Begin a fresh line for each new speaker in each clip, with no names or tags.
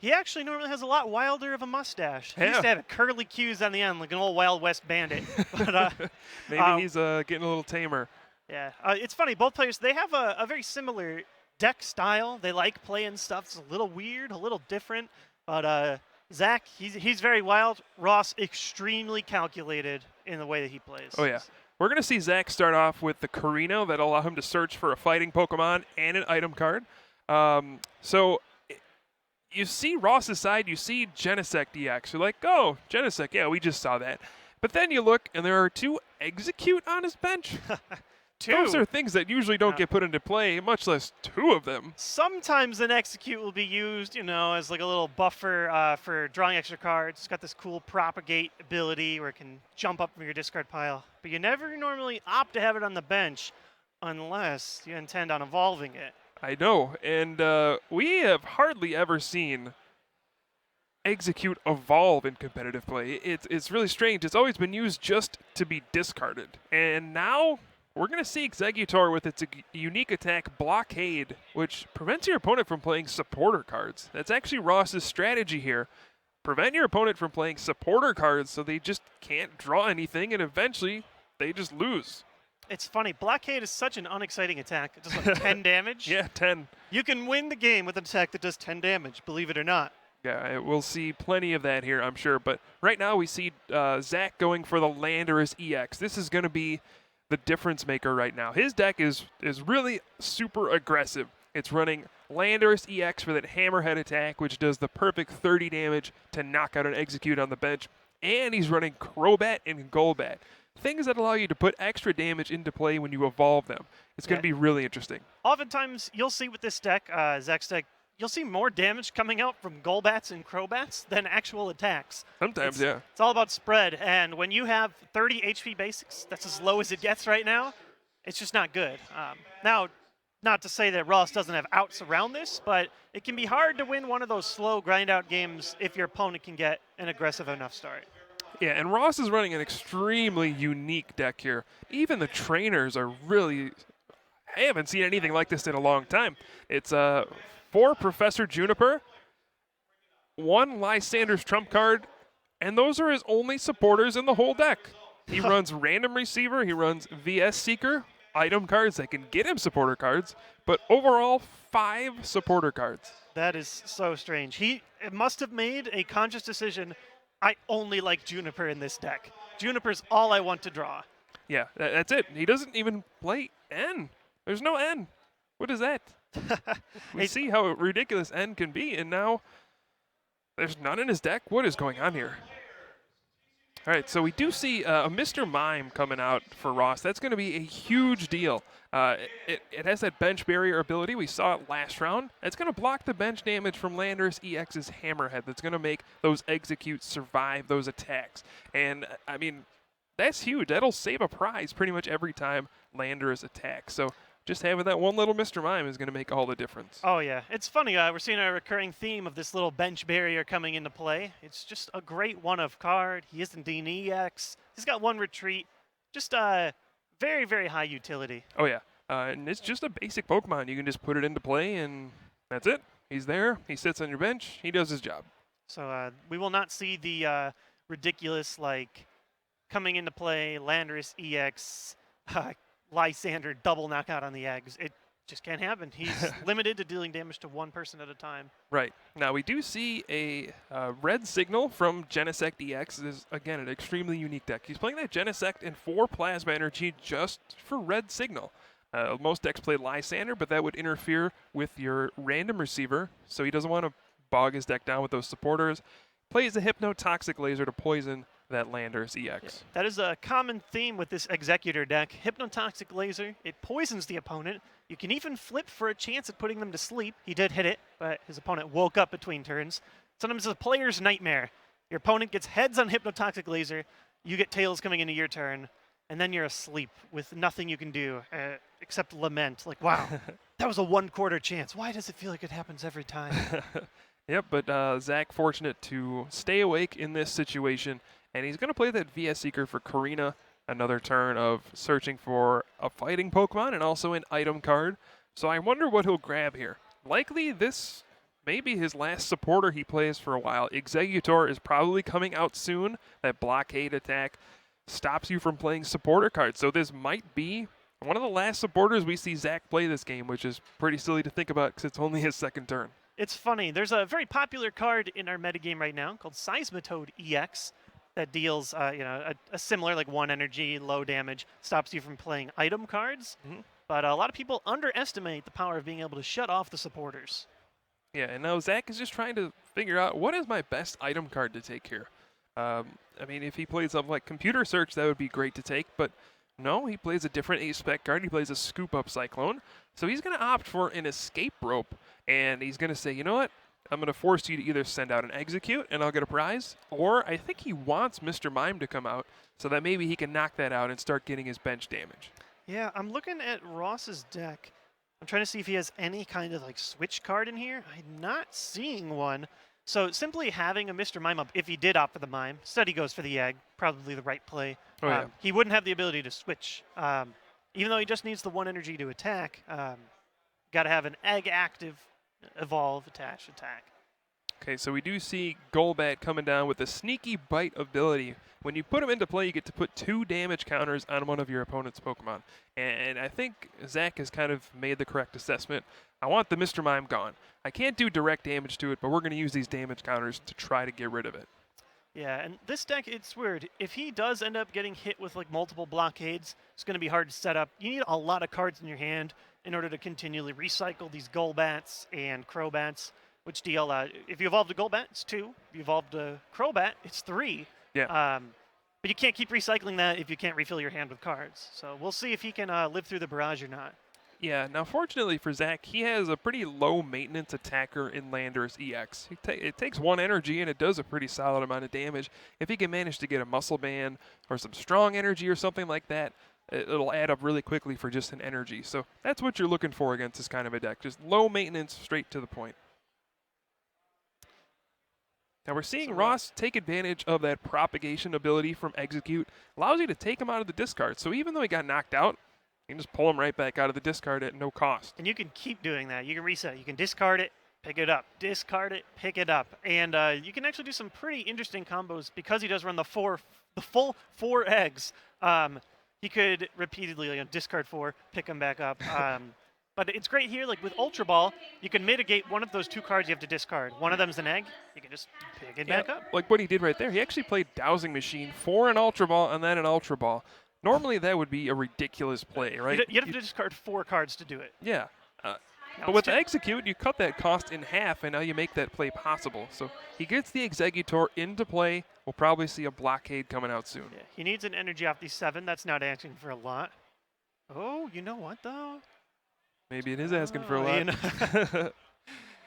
He actually normally has a lot wilder of a mustache. He used to
Yeah.
have curly cues on the end, like an old Wild West bandit. But
Maybe he's getting a little tamer.
yeah, it's funny. Both players they have a very similar deck style. They like playing stuff that's a little weird, a little different. But Zach, he's very wild. Ross, extremely calculated in the way that he plays.
Oh, yeah. We're going to see Zach start off with the Carino that'll allow him to search for a fighting Pokemon and an item card. So you see Ross's side, you see Genesect EX. You're like, oh, Genesect, yeah, we just saw that. But then you look, and there are 2 Execute on his bench.
2.
Those are things that usually don't get put into play, much less 2 of them.
Sometimes an Execute will be used, as like a little buffer for drawing extra cards. It's got this cool Propagate ability where it can jump up from your discard pile. But you never normally opt to have it on the bench unless you intend on evolving it.
I know, and we have hardly ever seen Execute evolve in competitive play. It's really strange. It's always been used just to be discarded. And now we're going to see Executor with its unique attack Blockade, which prevents your opponent from playing supporter cards. That's actually Ross's strategy here. Prevent your opponent from playing supporter cards so they just can't draw anything, and eventually they just lose.
It's funny. Blockade is such an unexciting attack. It does like 10 damage.
Yeah, 10.
You can win the game with an attack that does 10 damage, believe it or not.
Yeah, we'll see plenty of that here, I'm sure. But right now we see Zach going for the Landorus EX. This is going to be the difference maker right now. His deck is really super aggressive. It's running Landorus EX for that Hammerhead attack, which does the perfect 30 damage to knock out an Execute on the bench. And he's running Crobat and Golbat. Things that allow you to put extra damage into play when you evolve them. It's going to be really interesting.
Oftentimes, you'll see with this deck, Zach's deck, you'll see more damage coming out from Golbats and Crobats than actual attacks.
Sometimes, yeah.
It's all about spread, and when you have 30 HP basics, that's as low as it gets right now, it's just not good. Now, not to say that Ross doesn't have outs around this, but it can be hard to win one of those slow grind-out games if your opponent can get an aggressive enough start.
Yeah, and Ross is running an extremely unique deck here. Even the trainers are really... I haven't seen anything like this in a long time. It's 4 Professor Juniper, 1 Lysander's trump card, and those are his only supporters in the whole deck. He runs Random Receiver, he runs VS Seeker, item cards that can get him supporter cards, but overall 5 supporter cards.
That is so strange. He must have made a conscious decision. I only like Juniper in this deck. Juniper's all I want to draw.
Yeah, that's it. He doesn't even play N. There's no N. What is that? We see how ridiculous N can be, and now there's none in his deck. What is going on here? All right, so we do see a Mr. Mime coming out for Ross. That's going to be a huge deal. It has that bench barrier ability. We saw it last round. It's going to block the bench damage from Landorus EX's Hammerhead. That's going to make those Executes survive those attacks. And, I mean, that's huge. That'll save a prize pretty much every time Landorus attacks. So just having that one little Mr. Mime is going to make all the difference.
Oh, yeah. It's funny. We're seeing a recurring theme of this little bench barrier coming into play. It's just a great one-of card. He isn't an EX. He's got 1 retreat. Just very, very high utility.
Oh, yeah. And it's just a basic Pokemon. You can just put it into play, and that's it. He's there. He sits on your bench. He does his job.
So we will not see the ridiculous, coming into play, Landorus EX, Lysander double knockout on the eggs. It just can't happen. He's limited to dealing damage to 1 person at a time.
Right. Now, we do see a red signal from Genesect EX. This is, again, an extremely unique deck. He's playing that Genesect and 4 Plasma Energy just for red signal. Most decks play Lysander, but that would interfere with your random receiver, so he doesn't want to bog his deck down with those supporters. Plays a Hypnotoxic Laser to poison that Landorus EX.
Yeah, that is a common theme with this Executor deck. Hypnotoxic Laser, it poisons the opponent. You can even flip for a chance at putting them to sleep. He did hit it, but his opponent woke up between turns. Sometimes it's a player's nightmare. Your opponent gets heads on Hypnotoxic Laser, you get tails coming into your turn, and then you're asleep with nothing you can do except lament. Like, wow, that was a 1/4 chance. Why does it feel like it happens every time?
Yep, but Zach fortunate to stay awake in this situation, and he's going to play that VS Seeker for Karina. Another turn of searching for a fighting Pokemon and also an item card. So I wonder what he'll grab here. Likely this maybe his last supporter he plays for a while. Executor is probably coming out soon. That blockade attack stops you from playing supporter cards. So this might be one of the last supporters we see Zach play this game, which is pretty silly to think about because it's only his second turn.
It's funny. There's a very popular card in our metagame right now called Seismitoad EX that deals, a similar like 1 energy, low damage, stops you from playing item cards.
Mhm.
But a lot of people underestimate the power of being able to shut off the supporters.
Yeah, and now Zach is just trying to figure out what is my best item card to take here. I mean, if he played something like Computer Search, that would be great to take, but no, he plays a different A-Spec card. He plays a Scoop Up Cyclone. So he's going to opt for an Escape Rope, and he's going to say, you know what? I'm going to force you to either send out an Execute, and I'll get a prize, or I think he wants Mr. Mime to come out so that maybe he can knock that out and start getting his bench damage.
Yeah, I'm looking at Ross's deck. I'm trying to see if he has any kind of like switch card in here. I'm not seeing one. So simply having a Mr. Mime up, if he did opt for the Mime, instead he goes for the Egg, probably the right play.
Oh, yeah.
He wouldn't have the ability to switch. Even though he just needs the 1 energy to attack, got to have an Egg active, evolve, attach, attack.
Okay, so we do see Golbat coming down with a Sneaky Bite ability. When you put him into play, you get to put 2 damage counters on one of your opponent's Pokemon. And I think Zach has kind of made the correct assessment. I want the Mr. Mime gone. I can't do direct damage to it, but we're going to use these damage counters to try to get rid of it.
Yeah, and this deck, it's weird. If he does end up getting hit with like multiple blockades, it's going to be hard to set up. You need a lot of cards in your hand in order to continually recycle these Golbats and Crobats, which deal, if you evolved a Golbat, it's 2. If you evolved a Crobat, it's 3.
Yeah.
But you can't keep recycling that if you can't refill your hand with cards. So we'll see if he can live through the barrage or not.
Yeah, now fortunately for Zach, he has a pretty low maintenance attacker in Landorus EX. It takes 1 energy and it does a pretty solid amount of damage. If he can manage to get a Muscle Band or some strong energy or something like that, it'll add up really quickly for just an energy. So that's what you're looking for against this kind of a deck. Just low maintenance, straight to the point. Now we're seeing Ross take advantage of that propagation ability from Execute. Allows you to take him out of the discard. So even though he got knocked out, you can just pull him right back out of the discard at no cost.
And you can keep doing that. You can reset. You can discard it, pick it up. Discard it, pick it up. And you can actually do some pretty interesting combos because he does run the full 4 eggs. He could repeatedly discard 4, pick them back up. But it's great here, like with Ultra Ball, you can mitigate one of those 2 cards you have to discard. One of them's an egg. You can just pick it back up.
Like what he did right there. He actually played Dowsing Machine for an Ultra Ball and then an Ultra Ball. Normally that would be a ridiculous play, right?
You'd have to discard 4 cards to do it.
Yeah. But with the Execute, you cut that cost in half, and now you make that play possible. So he gets the Executor into play. We'll probably see a blockade coming out soon.
Yeah, he needs an energy off these 7. That's not asking for a lot. Oh, you know what, though?
Maybe it is asking for a lot.
You know.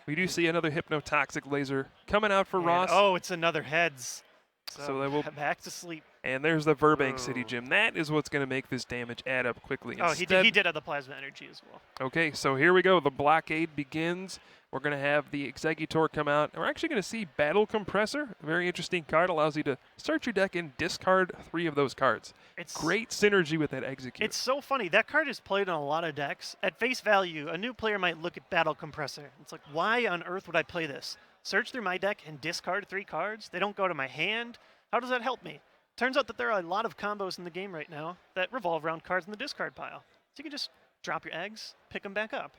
We do see another Hypnotoxic Laser coming out for Ross.
Oh, it's another heads.
So that will
back to sleep.
And there's the Burbank City Gym. That is what's going to make this damage add up quickly.
Oh, he did have the plasma energy as well.
Okay, so here we go. The blockade begins. We're going to have the Executor come out. And we're actually going to see Battle Compressor. A very interesting card. Allows you to start your deck and discard 3 of those cards. It's great synergy with that Execute.
It's so funny. That card is played on a lot of decks. At face value, a new player might look at Battle Compressor. It's like, why on earth would I play this? Search through my deck and discard 3 cards? They don't go to my hand? How does that help me? Turns out that there are a lot of combos in the game right now that revolve around cards in the discard pile. So you can just drop your eggs, pick them back up.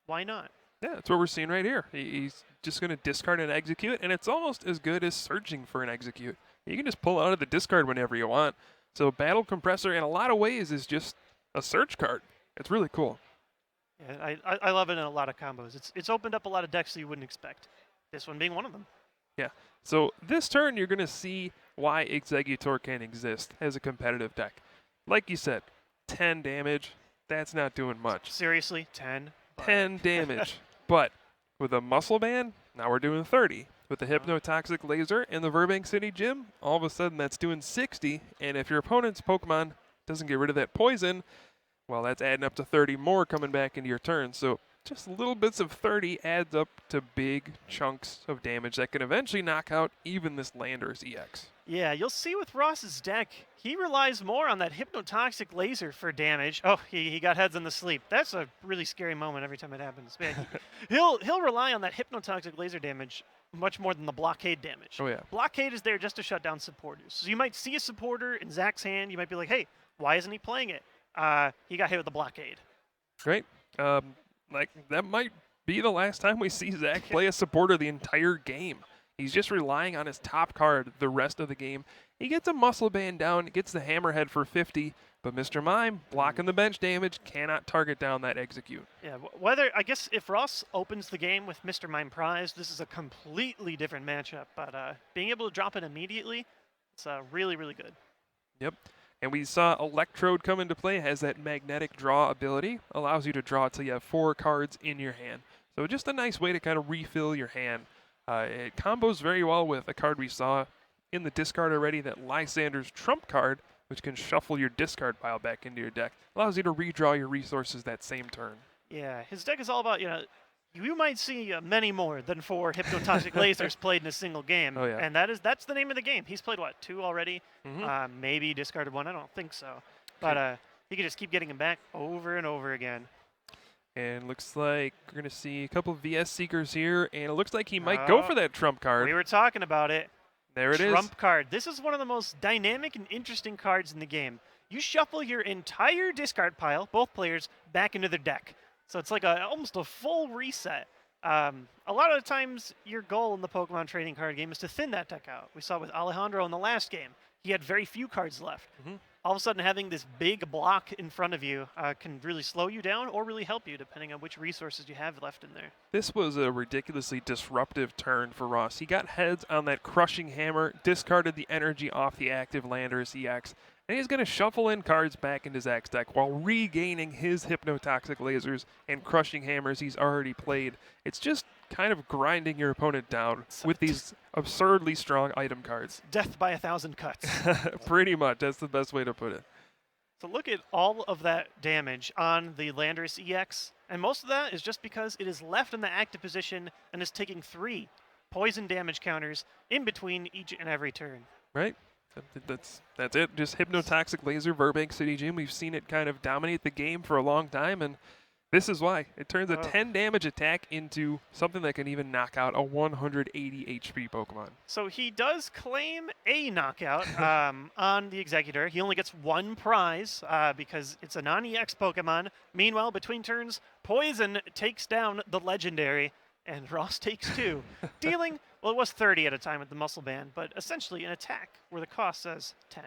Why not?
Yeah, that's what we're seeing right here. He's just going to discard an Execute, and it's almost as good as searching for an Execute. You can just pull it out of the discard whenever you want. So Battle Compressor, in a lot of ways, is just a search card. It's really cool.
Yeah, I love it in a lot of combos. It's opened up a lot of decks that you wouldn't expect. This one being one of them.
Yeah. So this turn, you're going to see why Executor can exist as a competitive deck. Like you said, 10 damage. That's not doing much.
Seriously, 10?
10 damage. But with a Muscle Band, now we're doing 30. With the Hypnotoxic Laser and the Burbank City Gym, all of a sudden that's doing 60. And if your opponent's Pokemon doesn't get rid of that poison, well, that's adding up to 30 more coming back into your turn. So just little bits of 30 adds up to big chunks of damage that can eventually knock out even this Landorus EX.
Yeah, you'll see with Ross's deck, he relies more on that Hypnotoxic Laser for damage. Oh, he got heads on the sleep. That's a really scary moment every time it happens. Man, he'll rely on that Hypnotoxic Laser damage much more than the blockade damage.
Oh, yeah.
Blockade is there just to shut down supporters. So you might see a supporter in Zach's hand. You might be like, hey, why isn't he playing it? He got hit with the blockade.
Great. Like, that might be the last time we see Zach play a supporter the entire game. He's just relying on his top card the rest of the game. He gets a muscle band down, gets the hammerhead for 50, but Mr. Mime, blocking the bench damage, cannot target down that execute.
Yeah, I guess if Ross opens the game with Mr. Mime Prize, this is a completely different matchup. But being able to drop it immediately, it's really, really good.
Yep. And we saw Electrode come into play, has that magnetic draw ability, allows you to draw till you have 4 cards in your hand. So just a nice way to kind of refill your hand. It combos very well with a card we saw in the discard already, that Lysander's Trump card, which can shuffle your discard pile back into your deck. Allows you to redraw your resources that same turn.
Yeah, his deck is all about, you might see many more than 4 Hypnotoxic Lasers played in a single game.
Oh, yeah.
And that's the name of the game. He's played, 2 already?
Mm-hmm.
Maybe discarded 1. I don't think so. But he can just keep getting them back over and over again.
And looks like we're going to see a couple of VS Seekers here, and it looks like he might go for that Trump card.
We were talking about it.
There it is.
Trump card. This is one of the most dynamic and interesting cards in the game. You shuffle your entire discard pile, both players, back into their deck. So it's like almost a full reset. A lot of the times, your goal in the Pokemon trading card game is to thin that deck out. We saw with Alejandro in the last game. He had very few cards left.
Mm-hmm.
All of a sudden, having this big block in front of you can really slow you down or really help you, depending on which resources you have left in there.
This was a ridiculously disruptive turn for Ross. He got heads on that Crushing Hammer, discarded the energy off the active Landorus EX, and he's going to shuffle in cards back into Zach's deck while regaining his Hypnotoxic Lasers and Crushing Hammers he's already played. It's just kind of grinding your opponent down with these absurdly strong item cards.
Death by 1,000 cuts.
Pretty much. That's the best way to put it.
So look at all of that damage on the Landorus EX, and most of that is just because it is left in the active position and is taking 3 poison damage counters in between each and every turn.
Right. That's it. Just Hypnotoxic Laser, Burbank City Gym. We've seen it kind of dominate the game for a long time, and this is why. It turns a 10 damage attack into something that can even knock out a 180 HP Pokemon.
So he does claim a knockout on the Executor. He only gets 1 prize because it's a non-EX Pokemon. Meanwhile, between turns, Poison takes down the Legendary, and Ross takes 2, dealing, well, it was 30 at a time with the Muscle Band, but essentially an attack where the cost says 10.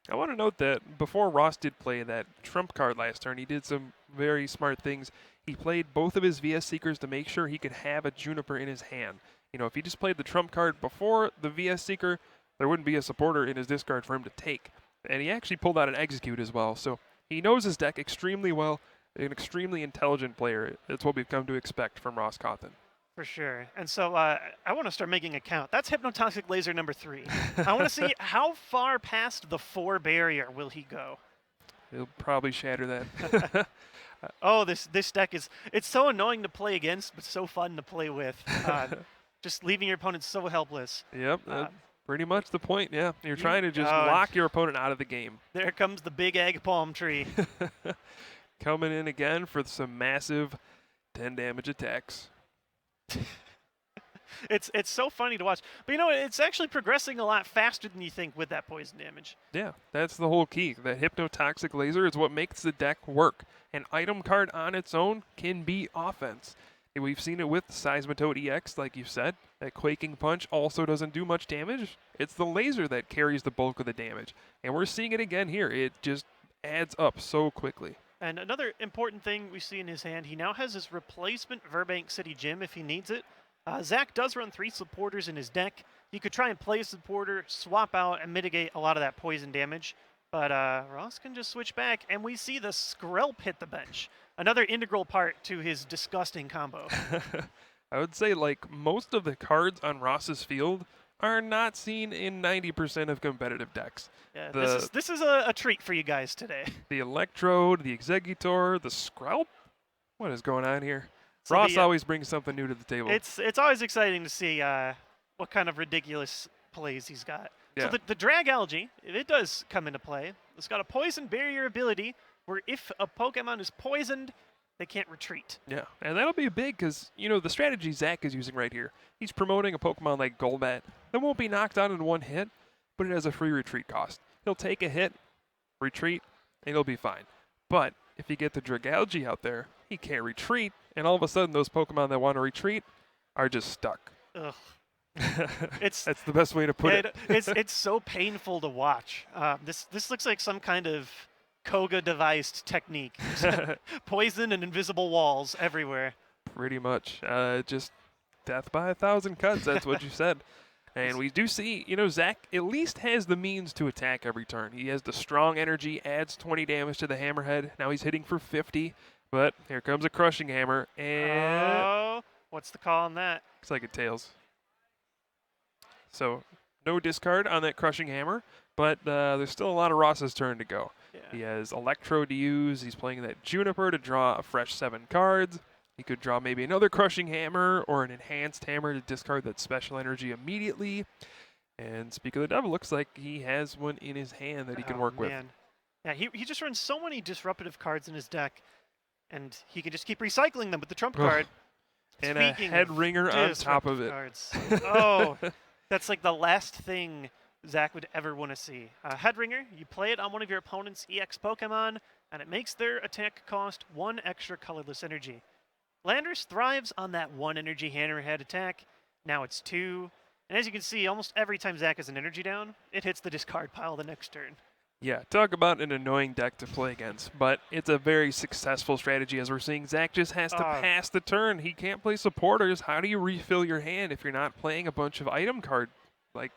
I want to note that before Ross did play that Trump card last turn, he did some very smart things. He played both of his VS Seekers to make sure he could have a Juniper in his hand. You know, if he just played the Trump card before the VS Seeker, there wouldn't be a supporter in his discard for him to take. And he actually pulled out an Execute as well. So he knows his deck extremely well, an extremely intelligent player. That's what we've come to expect from Ross Cawthon.
For sure. And so I want to start making a count. That's Hypnotoxic Laser number 3. I want to see how far past the 4 barrier will he go.
He'll probably shatter that.
Oh, this deck it's so annoying to play against, but so fun to play with. Just leaving your opponent so helpless.
Yep, pretty much the point, yeah. You're trying to just lock your opponent out of the game.
There comes the big egg palm tree.
Coming in again for some massive 10 damage attacks.
It's so funny to watch. But it's actually progressing a lot faster than you think with that poison damage.
Yeah, that's the whole key. That Hypnotoxic Laser is what makes the deck work. An item card on its own can be offense. And we've seen it with Seismitoad EX, like you said. That Quaking Punch also doesn't do much damage. It's the laser that carries the bulk of the damage. And we're seeing it again here. It just adds up so quickly.
And another important thing we see in his hand, he now has his replacement Burbank City Gym if he needs it. Zach does run 3 supporters in his deck. He could try and play a supporter, swap out, and mitigate a lot of that poison damage. But Ross can just switch back, and we see the Skrelp hit the bench. Another integral part to his disgusting combo.
I would say, like, most of the cards on Ross's field are not seen in 90% of competitive decks.
Yeah, this is a treat for you guys today.
The Electrode, the Executor, the Skrelp. What is going on here?
So
Ross always brings something new to the table.
It's always exciting to see what kind of ridiculous plays he's got.
Yeah.
So the drag algae, it does come into play. It's got a poison barrier ability where if a Pokemon is poisoned, they can't retreat.
Yeah, and that'll be big because, the strategy Zach is using right here. He's promoting a Pokemon like Golbat that won't be knocked out in one hit, but it has a free retreat cost. He'll take a hit, retreat, and he'll be fine. But if you get the Dragalge out there, he can't retreat, and all of a sudden those Pokemon that want to retreat are just stuck.
Ugh.
That's the best way to put it.
It's so painful to watch. This looks like some kind of Koga devised technique. Poison and invisible walls everywhere.
Pretty much. Just death by 1,000 cuts, that's what you said. And we do see, Zach at least has the means to attack every turn. He has the strong energy, adds 20 damage to the Hammerhead. Now he's hitting for 50, but here comes a Crushing Hammer, and...
Oh, what's the call on that?
Looks like it tails. So, no discard on that Crushing Hammer, but there's still a lot of Ross's turn to go.
Yeah.
He has Electro to use. He's playing that Juniper to draw a fresh 7 cards. He could draw maybe another Crushing Hammer or an Enhanced Hammer to discard that special energy immediately. And speak of the devil, looks like he has one in his hand that he can work with.
Yeah, he just runs so many disruptive cards in his deck, and he can just keep recycling them with the trump card.
And a head ringer on top of it.
Cards. Oh, that's like the last thing Zach would ever want to see. Head ringer, you play it on one of your opponent's EX Pokemon, and it makes their attack cost 1 extra colorless energy. Landorus thrives on that 1 energy Hammerhead attack. Now it's 2. And as you can see, almost every time Zach has an energy down, it hits the discard pile the next turn.
Yeah, talk about an annoying deck to play against, but it's a very successful strategy. As we're seeing, Zach just has to pass the turn. He can't play supporters. How do you refill your hand if you're not playing a bunch of item card like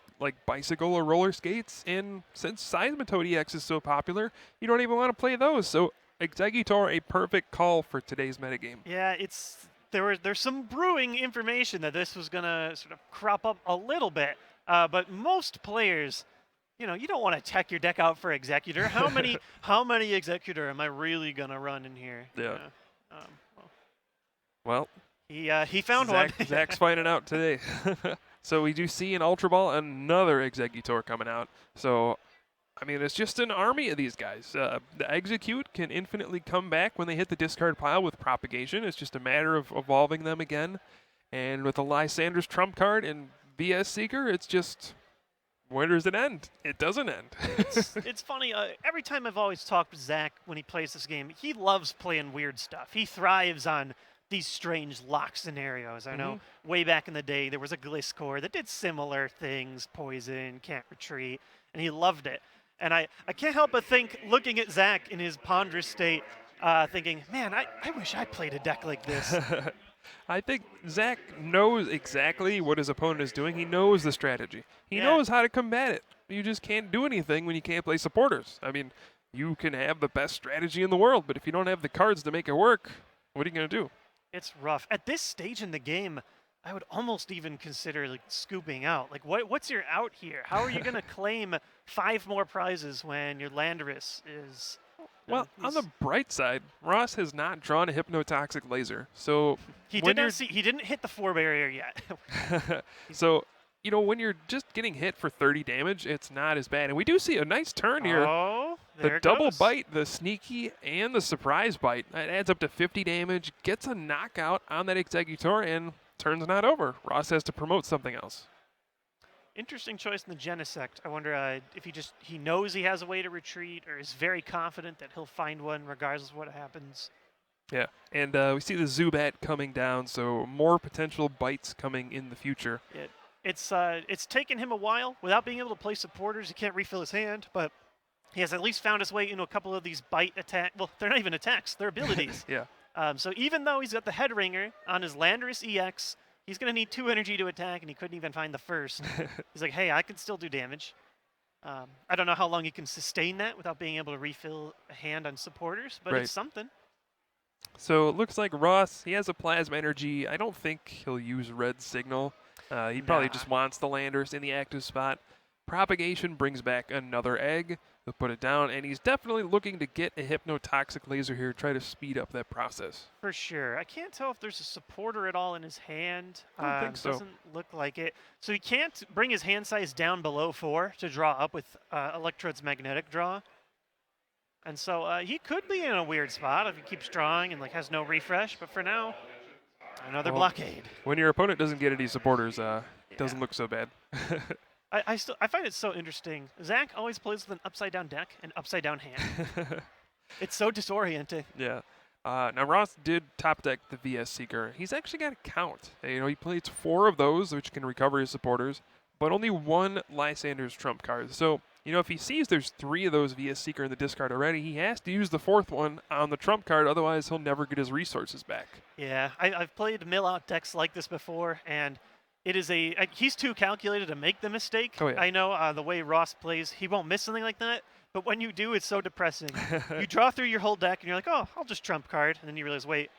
Bicycle or Roller Skates? And since Seismitoad EX is so popular, you don't even want to play those. So Exeggutor, a perfect call for today's metagame.
Yeah, there's some brewing information that this was going to sort of crop up a little bit, but most players... you don't want to tech your deck out for Exeggutor. How many Exeggutor am I really gonna run in here?
Yeah. Well,
he found one.
Zach's finding out today. So we do see in Ultra Ball another Exeggutor coming out. So, I mean, it's just an army of these guys. The Execute can infinitely come back when they hit the discard pile with Propagation. It's just a matter of evolving them again. And with the Lysander's trump card and VS Seeker, it's just... where does it end? It doesn't end.
It's funny. Every time I've always talked with Zach when he plays this game, he loves playing weird stuff. He thrives on these strange lock scenarios. I know way back in the day there was a Gliscor that did similar things, poison, can't retreat, and he loved it. And I can't help but think, looking at Zach in his ponderous state, thinking, man, I wish I played a deck like this.
I think Zach knows exactly what his opponent is doing. He knows the strategy. He knows how to combat it. You just can't do anything when you can't play supporters. I mean, you can have the best strategy in the world, but if you don't have the cards to make it work, what are you going to do?
It's rough. At this stage in the game, I would almost even consider scooping out. What's your out here? How are you going to claim 5 more prizes when your Landorus is...
Well, on the bright side, Ross has not drawn a Hypnotoxic Laser, so
he didn't hit the 4 barrier yet.
So, when you're just getting hit for 30 damage, it's not as bad. And we do see a nice turn here.
Oh,
the double bite, the sneaky, and the surprise bite. That adds up to 50 damage, gets a knockout on that Exeggutor, and turn's not over. Ross has to promote something else.
Interesting choice in the Genesect. I wonder if he knows he has a way to retreat or is very confident that he'll find one regardless of what happens.
Yeah, and we see the Zubat coming down, so more potential bites coming in the future.
It's taken him a while without being able to play supporters. He can't refill his hand, but he has at least found his way into a couple of these bite attack. Well, they're not even attacks; they're abilities.
Yeah.
So even though he's got the Head Ringer on his Landorus EX, he's going to need 2 energy to attack, and he couldn't even find the first. He's like, hey, I can still do damage. I don't know how long he can sustain that without being able to refill a hand on supporters, but it's something.
So it looks like Ross, he has a Plasma Energy. I don't think he'll use Red Signal. He probably just wants the Landorus in the active spot. Propagation brings back another egg. He'll put it down, and he's definitely looking to get a hypnotoxic laser here, try to speed up that process.
For sure. I can't tell if there's a supporter at all in his hand.
I don't think so.
Doesn't look like it. So he can't bring his hand size down below 4 to draw up with Electrode's magnetic draw. And so he could be in a weird spot if he keeps drawing and like has no refresh. But for now, another blockade.
When your opponent doesn't get any supporters, it doesn't look so bad.
I find it so interesting. Zach always plays with an upside down deck and upside down hand. It's so disorienting.
Yeah. Now Ross did top deck the VS Seeker. He's actually got a count. You know, he plays 4 of those, which can recover his supporters, but only 1 Lysander's trump card. So, you know, if he sees there's 3 of those VS Seeker in the discard already, he has to use the 4th one on the trump card, otherwise he'll never get his resources back.
Yeah, I've played mill-out decks like this before, and it is he's too calculated to make the mistake.
Oh, yeah.
I know the way Ross plays, he won't miss something like that, but when you do, it's so depressing. You draw through your whole deck, and you're like, oh, I'll just trump card, and then you realize, wait,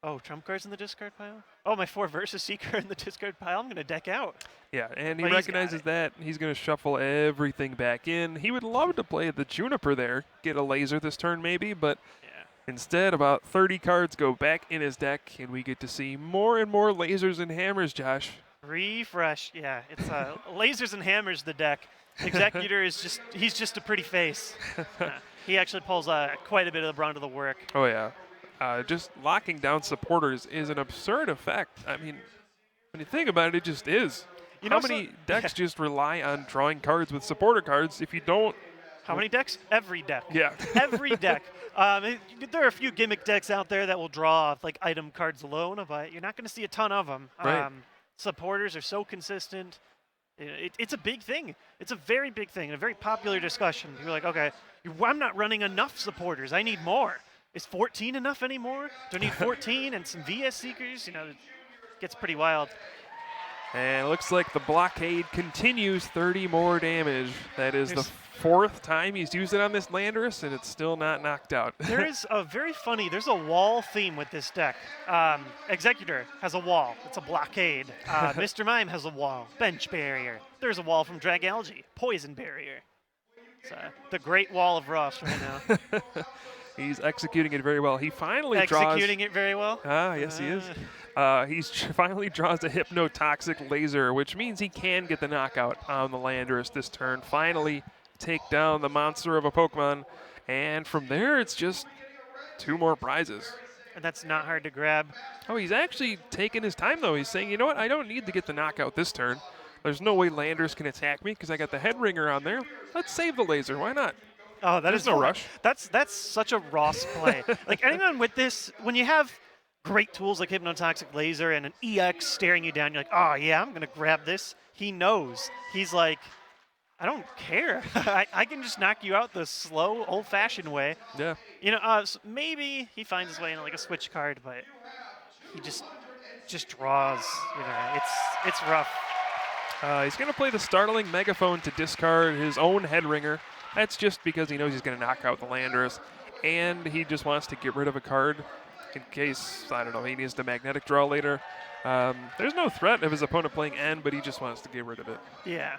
oh, trump card's in the discard pile? Oh, my 4 Versus Seeker in the discard pile? I'm going to deck out.
Yeah, and he
But he's
recognizes
got
that. He's going to shuffle everything back in. He would love to play the Juniper there, get a laser this turn maybe, but instead about 30 cards go back in his deck, and we get to see more and more lasers and hammers, Josh.
Refresh, yeah. It's lasers and hammers, the deck. Executor he's just a pretty face. He actually pulls quite a bit of the brunt of the work.
Oh, yeah. Just locking down supporters is an absurd effect. I mean, when you think about it, it just is.
You
How
know,
many decks just rely on drawing cards with supporter cards if you don't?
How many decks? Every deck.
Yeah.
Every deck. There are a few gimmick decks out there that will draw like item cards alone, but you're not going to see a ton of them.
Right.
Supporters are so consistent. It's a big thing. It's a very big thing and a very popular discussion. You're like, okay, I'm not running enough supporters. I need more. Is 14 enough anymore? Do I need 14 and some VS Seekers? You know, it gets pretty wild.
And it looks like the blockade continues, 30 more damage. That is the 4th time he's used it on this Landorus, and it's still not knocked out.
There's a wall theme with this deck. Executor has a wall. It's a blockade. Mr. Mime has a wall. Bench barrier. There's a wall from Dragalge. Poison barrier. It's the great wall of Ross right now.
He's executing it very well. He finally
executing it very well?
Yes, he is. He finally draws a hypnotoxic laser, which means he can get the knockout on the Landorus this turn. Finally take down the monster of a Pokemon. And from there, it's just 2 more prizes.
And that's not hard to grab.
Oh, he's actually taking his time, though. He's saying, you know what? I don't need to get the knockout this turn. There's no way Landorus can attack me because I got the head ringer on there. Let's save the laser. Why not?
Oh,
There's no rush.
That's such a Ross play. Like anyone with this, when you have great tools like Hypnotoxic Laser and an EX staring you down, you're like, oh yeah, I'm going to grab this. He knows. He's like, I don't care. I can just knock you out the slow, old-fashioned way.
Yeah.
You know, so maybe he finds his way into like a switch card, but he just draws. You know, it's rough.
He's going to play the Startling Megaphone to discard his own head ringer. That's just because he knows he's going to knock out the Landorus, and he just wants to get rid of a card in case, I don't know, he needs the magnetic draw later. There's no threat of his opponent playing N, but he just wants to get rid of it.
Yeah.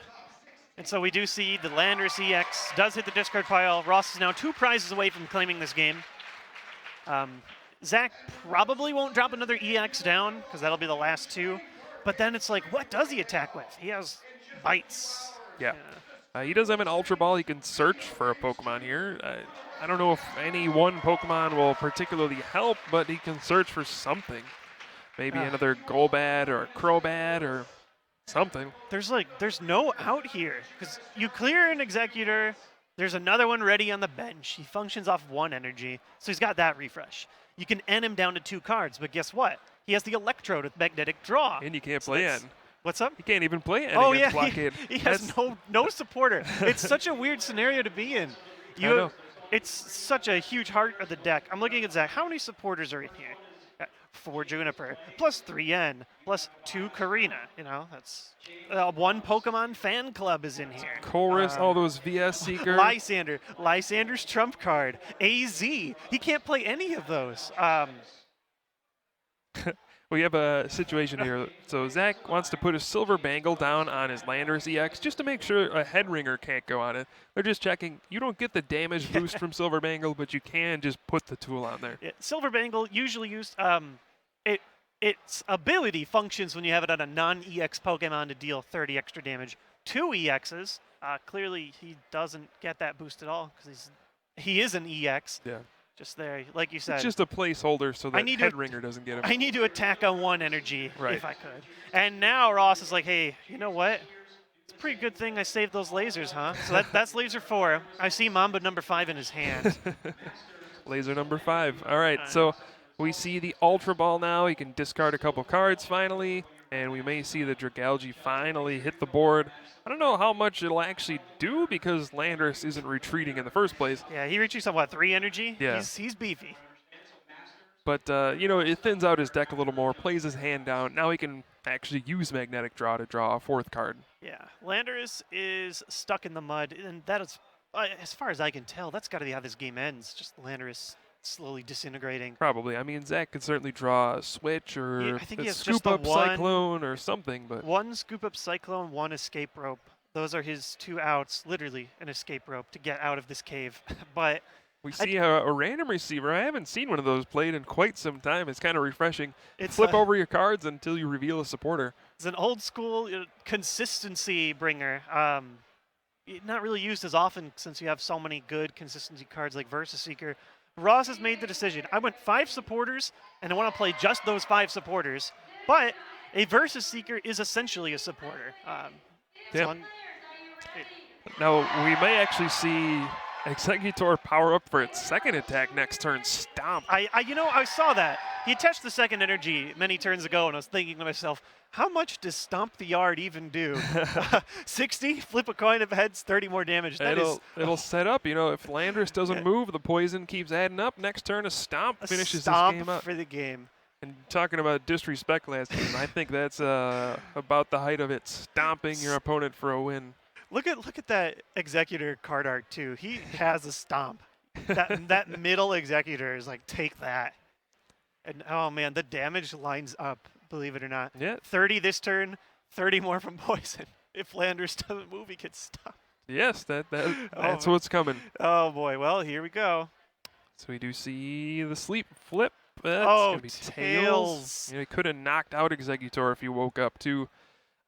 And so we do see the Landorus EX does hit the discard pile. Ross is now 2 prizes away from claiming this game. Zach probably won't drop another EX down because that'll be the last 2. But then it's like, what does he attack with? He has bites.
Yeah. He does have an Ultra Ball. He can search for a Pokemon here. I don't know if any one Pokemon will particularly help, but he can search for something. Maybe another Golbat or a Crobat or something.
There's no out here because you clear an Executor. There's another one ready on the bench. He functions off 1 energy, so he's got that refresh. You can N him down to 2 cards, but guess what? He has the Electrode with Magnetic Draw.
And you can't play N.
What's up?
He can't even play N
yeah,
against Blockade.
he has no supporter. It's such a weird scenario to be in.
I know.
It's such a huge heart of the deck. I'm looking at Zach. How many supporters are in here? 4 Juniper, plus 3 N, plus 2 Karina. You know, that's 1 Pokemon fan club is in here.
Chorus, all those VS Seeker.
Lysander's trump card. AZ. He can't play any of those.
We have a situation here. So Zach wants to put a silver bangle down on his Landorus EX just to make sure a head ringer can't go on it. They're just checking. You don't get the damage boost from silver bangle, but you can just put the tool on there.
Yeah, silver bangle usually used. Its ability functions when you have it on a non-EX Pokemon to deal 30 extra damage. 2 EXs. Clearly, he doesn't get that boost at all because he is an EX.
Yeah.
Just there, like you said.
It's just a placeholder so that head ringer doesn't get him.
I need to attack on 1 energy
Right.
if I could. And now Ross is like, hey, you know what? It's a pretty good thing I saved those lasers, huh? So that's laser 4. I see Mamba number 5 in his hand.
Laser number 5. All right, so we see the Ultra Ball now. He can discard a couple cards finally, and we may see the Dragalge finally hit the board. I don't know how much it'll actually do because Landorus isn't retreating in the first place.
Yeah, he retreats on, what, 3 energy?
Yeah.
He's beefy.
But, it thins out his deck a little more, plays his hand down. Now he can actually use Magnetic Draw to draw a 4th card.
Yeah, Landorus is stuck in the mud, and that is, as far as I can tell, that's got to be how this game ends, just Landorus slowly disintegrating.
Probably. I mean, Zach could certainly draw a Switch or
I think he
a
has
Scoop
just the
Up
one-
Cyclone or something, but
1 Scoop Up Cyclone, 1 Escape Rope. Those are his 2 outs, literally an escape rope to get out of this cave. But
we see a random receiver. I haven't seen one of those played in quite some time. It's kind of refreshing.
it's
Flip over your cards until you reveal a supporter.
It's an old school consistency bringer. Not really used as often since you have so many good consistency cards like Versus Seeker. Ross has made the decision. I went 5 supporters, and I want to play just those 5 supporters. But a Versus Seeker is essentially a supporter.
Yeah. Now, we may actually see Executor power up for its 2nd attack next turn, Stomp.
I saw that. He attached the 2nd energy many turns ago, and I was thinking to myself, how much does Stomp the Yard even do? 60, flip a coin if it heads 30 more damage.
It'll set up, if Landorus doesn't move, the poison keeps adding up. Next turn, a Stomp finishes this game up.
For the game.
And talking about disrespect last game, I think that's about the height of it, stomping your opponent for a win.
Look at that Executor card art too. He has a stomp. That middle Executor is like, take that. And oh man, the damage lines up, believe it or not.
Yeah.
30 this turn, 30 more from poison. If Landorus doesn't move, he gets stopped.
Yes, that's what's coming.
Oh boy, well here we go.
So we do see the sleep flip. That's gonna be
tails.
He could have knocked out Executor if he woke up too.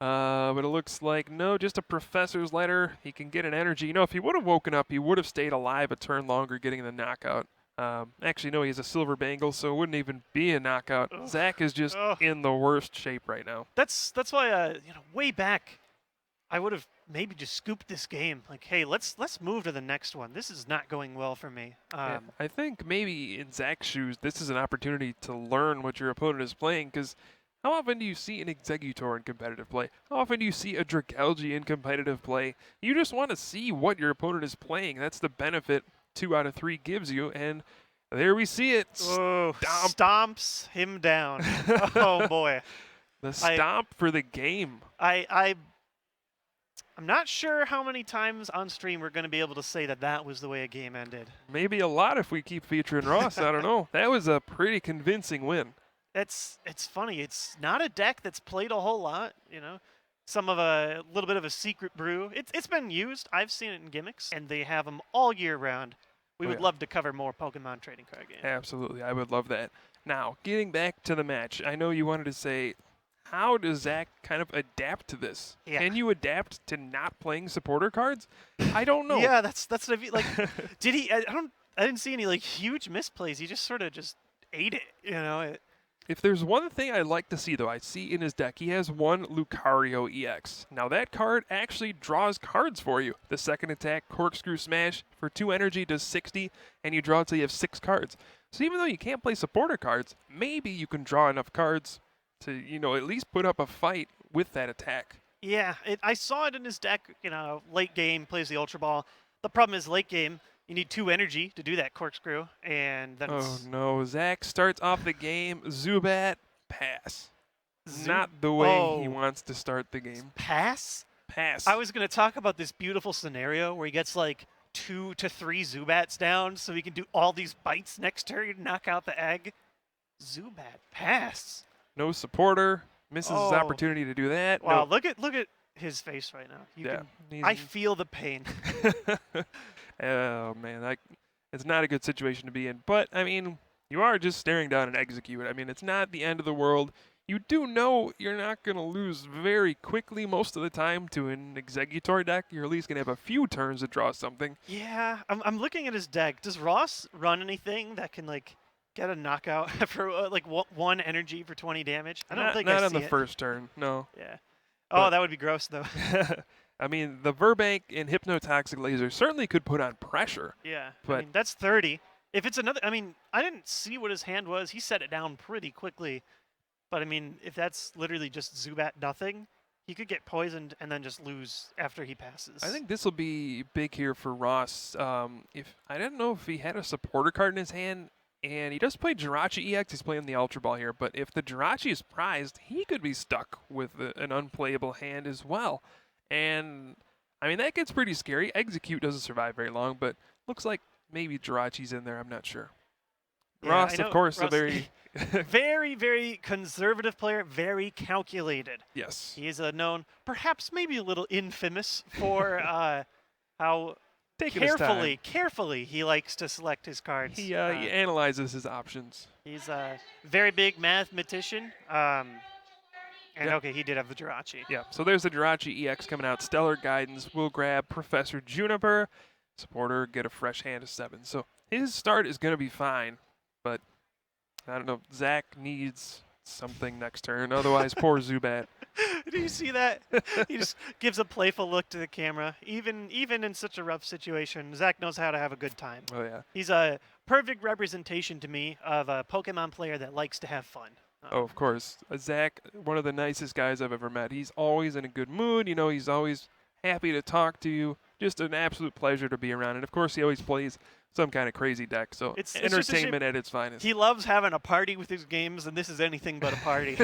But it looks like, no, just a Professor's Letter. He can get an energy. If he would have woken up, he would have stayed alive a turn longer, getting the knockout. Actually, no, he has a Silver Bangle, so it wouldn't even be a knockout.
Ugh.
Zach is just in the worst shape right now.
That's why, way back, I would have maybe just scooped this game. Like, hey, let's move to the next one. This is not going well for me.
Yeah, I think maybe in Zach's shoes, this is an opportunity to learn what your opponent is playing, because how often do you see an Executor in competitive play? How often do you see a Dragalge in competitive play? You just want to see what your opponent is playing. That's the benefit 2 out of 3 gives you, and there we see it.
Stomps him down. Oh boy.
The stomp for the game.
I'm not sure how many times on stream we're going to be able to say that was the way a game ended.
Maybe a lot if we keep featuring Ross. I don't know. That was a pretty convincing win.
It's funny. It's not a deck that's played a whole lot, Some of a little bit of a secret brew. It's been used. I've seen it in gimmicks, and they have them all year round. We would love to cover more Pokemon trading card games.
Absolutely. I would love that. Now, getting back to the match, I know you wanted to say, how does Zach kind of adapt to this?
Yeah.
Can you adapt to not playing supporter cards? I don't know.
Yeah, that's what I mean. Like, did he? I didn't see any huge misplays. He just sort of just ate it.
If there's one thing I like to see, though, I see in his deck, he has 1 Lucario EX. Now, that card actually draws cards for you. The 2nd attack, Corkscrew Smash, for 2 energy does 60, and you draw until you have 6 cards. So even though you can't play supporter cards, maybe you can draw enough cards to, at least put up a fight with that attack.
Yeah, I saw it in his deck, late game, plays the Ultra Ball. The problem is late game, you need 2 energy to do that corkscrew, and then
Oh no, Zach starts off the game, Zubat, pass. Not the way he wants to start the game.
Pass?
Pass.
I was going to talk about this beautiful scenario where he gets 2 to 3 Zubats down so he can do all these bites next turn, knock out the egg. Zubat, pass.
No supporter. Misses his
Oh.
opportunity to do that.
Wow,
No.
look at his face right now.
Yeah.
I feel the pain.
Oh man, it's not a good situation to be in. But I mean, you are just staring down an execute. I mean, it's not the end of the world. You do know you're not going to lose very quickly most of the time to an Executor deck. You're at least going to have a few turns to draw something.
Yeah, I'm looking at his deck. Does Ross run anything that can like get a knockout for like one energy for 20 damage? I don't think I
not on
see
the
it.
first turn, no.
Yeah.
But
Oh, that would be gross though.
I mean, the Verbank and Hypnotoxic Laser certainly could put on pressure.
Yeah.
But
I mean, that's 30. If it's another, I mean, I didn't see what his hand was. He set it down pretty quickly. But I mean, if that's literally just Zubat nothing, he could get poisoned and then just lose after he passes.
I think this will be big here for Ross. If I didn't know if he had a supporter card in his hand, and he does play Jirachi EX, he's playing the Ultra Ball here, but if the Jirachi is prized, he could be stuck with an unplayable hand as well. And I mean, that gets pretty scary. Execute doesn't survive very long, but looks like maybe Jirachi's in there, I'm not sure.
Yeah,
Ross,
I know
of course,
Ross-
a very
very, very conservative player, very calculated.
yes.
He is known, perhaps maybe a little infamous for how
Taking his time.
carefully he likes to select his cards.
He analyzes his options.
He's a very big mathematician. And
Yep.
okay, he did have the Jirachi.
Yeah, so there's the Jirachi EX coming out. Stellar Guidance will grab Professor Juniper. Supporter, get a fresh hand of 7. So his start is going to be fine, but I don't know. Zach needs something next turn. Otherwise, poor Zubat.
Do you see that? He just gives a playful look to the camera. Even in such a rough situation, Zach knows how to have a good time.
Oh, yeah.
He's a perfect representation to me of a Pokemon player that likes to have fun.
Oh, of course. Zach, one of the nicest guys I've ever met. He's always in a good mood. You know, he's always happy to talk to you. Just an absolute pleasure to be around. And, of course, he always plays some kind of crazy deck. So
It's just a
entertainment
shame.
at its finest.
He loves having a party with his games, and this is anything but a party.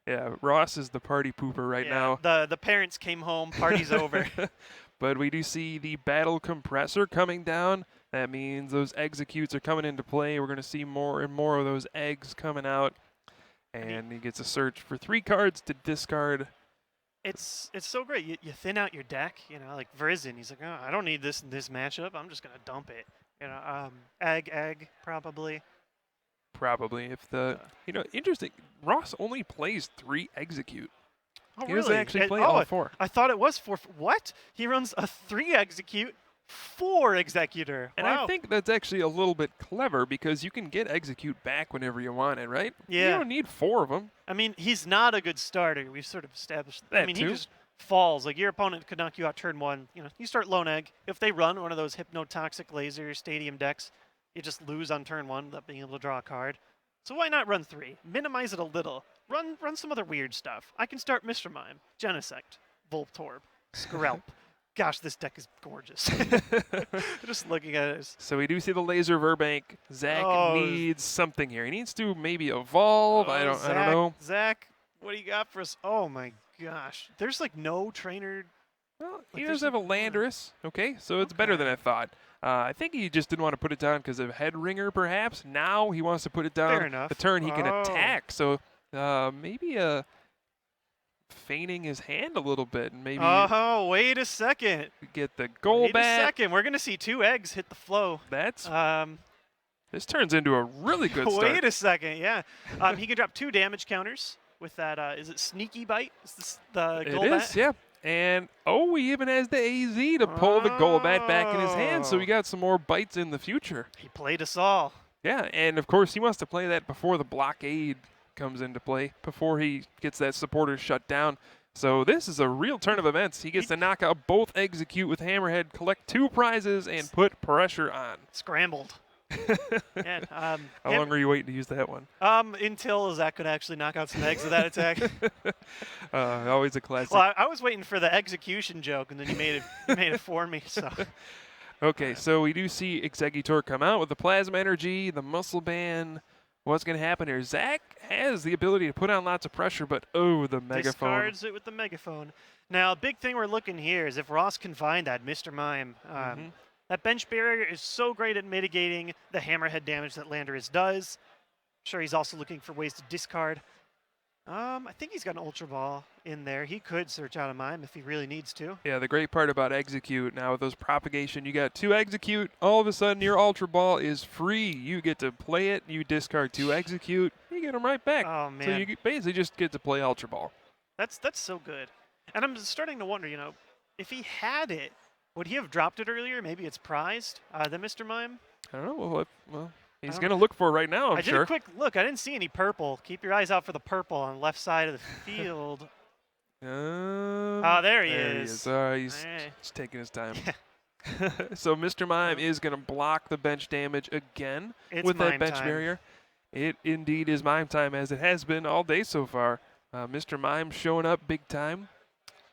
Yeah, Ross is the party pooper right
Yeah,
now.
the parents came home, party's over.
But we do see the Battle Compressor coming down. That means those executes are coming into play. We're going to see more and more of those eggs coming out. And he gets a search for 3 cards to discard.
It's so great. You thin out your deck, you know, like Verizon. He's like, oh, I don't need this in this matchup. I'm just gonna dump it. You know, egg probably.
Probably. If the, interesting. Ross only plays 3 execute.
Oh,
He
really?
doesn't actually play
oh,
all 4.
I thought it was 4. What? He runs a 3 execute, 4 executor.
And
Wow.
I think that's actually a little bit clever because you can get execute back whenever you want it, right?
Yeah.
You don't need 4 of them.
I mean, he's not a good starter. We've sort of established. I
That
mean,
too.
he just falls. Like your opponent could knock you out turn 1. You know, you start lone egg. If they run one of those hypnotoxic laser stadium decks, you just lose on turn 1 without being able to draw a card. So why not run 3? Minimize it a little. Run some other weird stuff. I can start Mr. Mime, Genesect, Voltorb, Skrelp. Gosh, this deck is gorgeous. Just looking at it.
So we do see the laser Verbank. Zach
Oh.
needs something here. He needs to maybe evolve. I don't know.
Zach, what do you got for us? Oh my gosh. There's like no trainer.
Well, he
Like,
does
there's
have a
no-
Landorus. Okay, so it's better than I thought. I think he just didn't want to put it down because of Head Ringer, perhaps. Now he wants to put it down
Fair enough.
the turn he can
Oh.
attack. So maybe feigning his hand a little bit and maybe
Oh, wait a second.
get the goal
Wait a
back.
second. We're going to see 2 eggs hit the flow.
That's
Um,
this turns into a really good start.
wait a second. Yeah. He can drop 2 damage counters with that. Is it Sneaky Bite? Is this the
It
goal
is,
bat?
yeah. And he even has the AZ to pull the goal bat back in his hand, so we
Oh.
got some more bites in the future.
He played us all.
Yeah, and of course he wants to play that before the blockade comes into play, before he gets that supporter shut down. So this is a real turn of events. He gets to knock out both execute with Hammerhead, collect 2 prizes, and put pressure on.
Scrambled. Yeah,
How long are you waiting to use that one?
until Zach could actually knock out some eggs with that attack.
Always a classic.
Well, I was waiting for the execution joke, and then you made it for me. So
Okay, so we do see Executor come out with the Plasma Energy, the Muscle Band. What's going to happen here? Zach has the ability to put on lots of pressure, but the Megaphone.
discards it with the megaphone. Now, a big thing we're looking here is if Ross can find that Mr. Mime. That bench barrier is so great at mitigating the hammerhead damage that Landorus does. I'm sure he's also looking for ways to discard. I think he's got an Ultra Ball in there. He could search out a Mime if he really needs to.
Yeah, the great part about Execute now with those propagation, you got 2 Execute, all of a sudden your Ultra Ball is free. You get to play it, you discard 2 Execute, you get them right back.
Oh,
So
man.
you basically just get to play Ultra Ball.
That's so good. And I'm starting to wonder, if he had it, would he have dropped it earlier? Maybe it's prized, the Mr. Mime?
I don't know, well he's
don't
going to
know.
look for it right now, I'm
I did
sure.
a quick look. I didn't see any purple. Keep your eyes out for the purple on the left side of the field. Oh, there he is.
He's
Hey.
just taking his time. So Mr. Mime is going to block the bench damage again
It's
with that
Mime
bench
time.
barrier. It indeed is Mime time, as it has been all day so far. Mr. Mime showing up big time,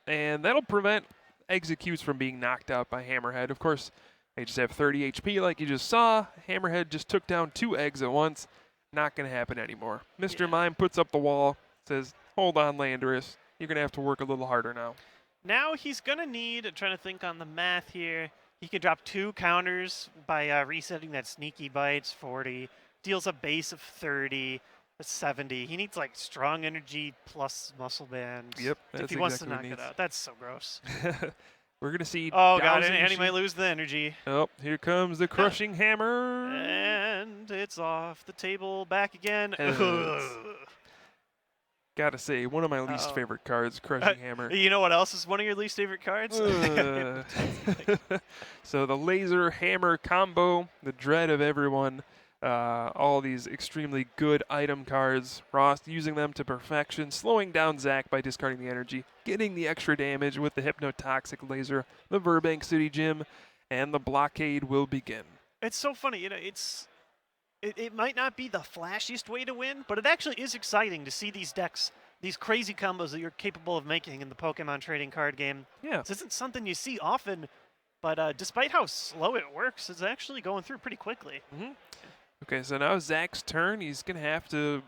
and that'll prevent Executes from being knocked out by Hammerhead. Of course, they just have 30 HP like you just saw. Hammerhead just took down 2 eggs at once. Not going to happen anymore. Mr.
Yeah.
Mime puts up the wall, says, hold on, Landorus. You're going to have to work a little harder now.
Now he's going to need, I'm trying to think on the math here, he could drop 2 counters by resetting that Sneaky Bites, 40, deals a base of 30, a 70. He needs like strong energy plus muscle bands.
Yep,
if
that's
he wants
exactly
to
what
knock
he
it
needs.
out. That's so gross.
We're going to see
Oh, God,
Dowsing
and he might
Machine.
lose the energy.
Oh, here comes the crushing hammer.
And it's off the table, back again.
Heads. Gotta say, one of my least
Uh-oh.
favorite cards, Crushing Hammer.
You know what else is one of your least favorite cards?
So the laser hammer combo, the dread of everyone, all these extremely good item cards. Ross using them to perfection, slowing down Zach by discarding the energy, getting the extra damage with the hypnotoxic laser, the Burbank City Gym, and the blockade will begin.
It's so funny, it might not be the flashiest way to win, but it actually is exciting to see these decks, these crazy combos that you're capable of making in the Pokemon trading card game.
Yeah.
This isn't something you see often, but despite how slow it works, it's actually going through pretty quickly.
Okay, so now Zach's turn. He's going to have to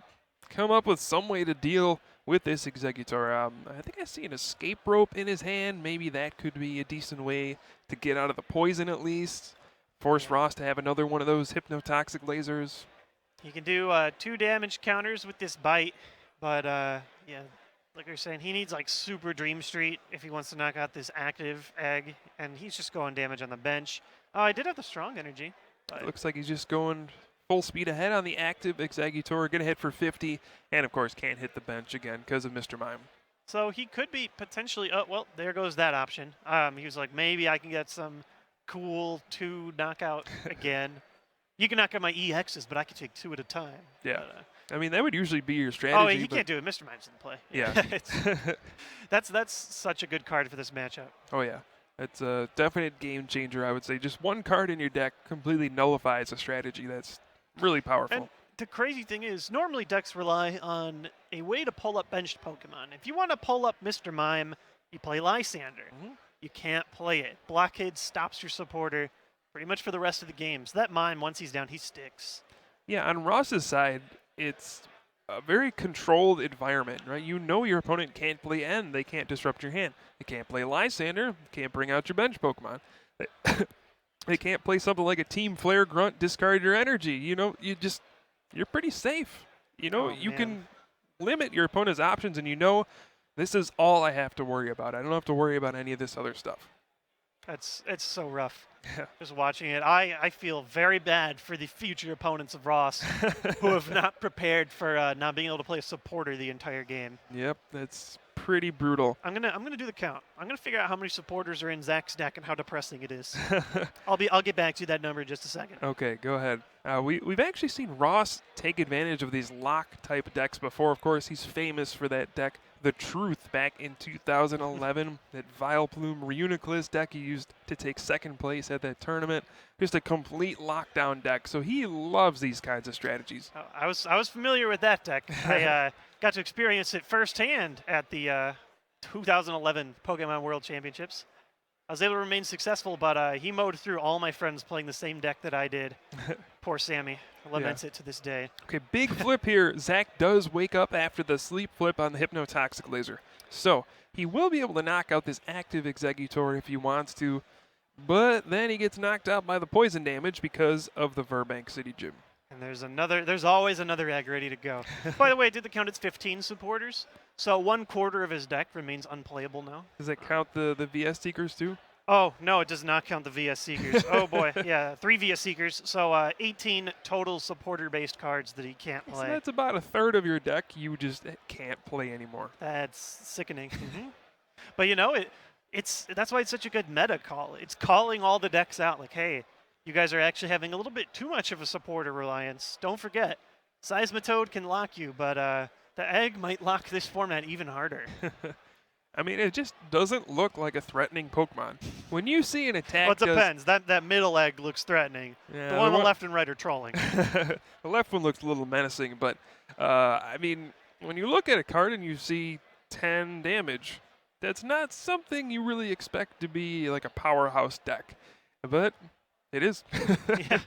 come up with some way to deal with this Executor. I think I see an escape rope in his hand. Maybe that could be a decent way to get out of the poison at least. Force Ross to have another one of those hypnotoxic lasers.
You can do 2 damage counters with this bite, but yeah, like you're saying, he needs like Super Dream Street if he wants to knock out this active egg, and he's just going damage on the bench. Oh, I did have the strong energy. But
Looks like he's just going full speed ahead on the active Executor. Going to hit for 50, and of course can't hit the bench again because of Mr. Mime.
so he could be potentially, oh, well, there goes that option. He was like, maybe I can get some cool 2 knockout again. You can knock out my EXs, but I can take 2 at a time.
Yeah.
But,
I mean, that would usually be your strategy.
oh, wait, he
but
can't do it. Mr. Mime's in play.
Yeah.
That's such a good card for this matchup.
Oh, yeah. It's a definite game changer, I would say. Just one card in your deck completely nullifies a strategy that's really powerful.
And the crazy thing is, normally decks rely on a way to pull up benched Pokemon. If you want to pull up Mr. Mime, you play Lysander. You can't play it. Blockade stops your supporter pretty much for the rest of the game. So that Mime, once he's down, he sticks.
Yeah, on Ross's side, it's a very controlled environment, right? You know your opponent can't play N. They can't disrupt your hand. They can't play Lysander. Can't bring out your bench Pokemon. They can't play something like a Team Flare Grunt, discard your energy. You're pretty safe. You
man.
can limit your opponent's options, and this is all I have to worry about. I don't have to worry about any of this other stuff.
It's so rough.
Yeah.
Just watching it, I feel very bad for the future opponents of Ross who have not prepared for not being able to play a supporter the entire game.
Yep, that's pretty brutal.
I'm gonna do the count. I'm gonna figure out how many supporters are in Zach's deck and how depressing it is. I'll get back to you that number in just a second.
Okay, go ahead. We've actually seen Ross take advantage of these lock type decks before. Of course, he's famous for that deck, The Truth, back in 2011. That Vileplume Reuniclus deck he used to take second place at that tournament. Just a complete lockdown deck. So he loves these kinds of strategies.
I was familiar with that deck. I got to experience it firsthand at the 2011 Pokemon World Championships. I was able to remain successful, but he mowed through all my friends playing the same deck that I did. Poor Sammy laments it to this day.
Okay, big flip here. Zach does wake up after the sleep flip on the Hypnotoxic Laser. So he will be able to knock out this active Executor if he wants to, but then he gets knocked out by the poison damage because of the Burbank City Gym.
And there's always another egg ready to go. By the way, did the count? It's 15 supporters. So 1/4 of his deck remains unplayable now.
Does that count the VS Seekers too?
Oh, no, it does not count the VS Seekers. Oh, boy. Yeah, 3 VS Seekers. So 18 total supporter-based cards that he can't
So
play.
that's about a third of your deck you just can't play anymore.
That's sickening. But, you know, that's why it's such a good meta call. It's calling all the decks out like, hey, you guys are actually having a little bit too much of a supporter reliance. Don't forget, Seismitoad can lock you, but the egg might lock this format even harder.
I mean, it just doesn't look like a threatening Pokemon. When you see an attack,
Well, it depends. That middle egg looks threatening.
Yeah,
the one on the left and right are trolling.
the left one looks a little menacing, but I mean, when you look at a card and you see 10 damage, that's not something you really expect to be like a powerhouse deck, but it is.
Yeah.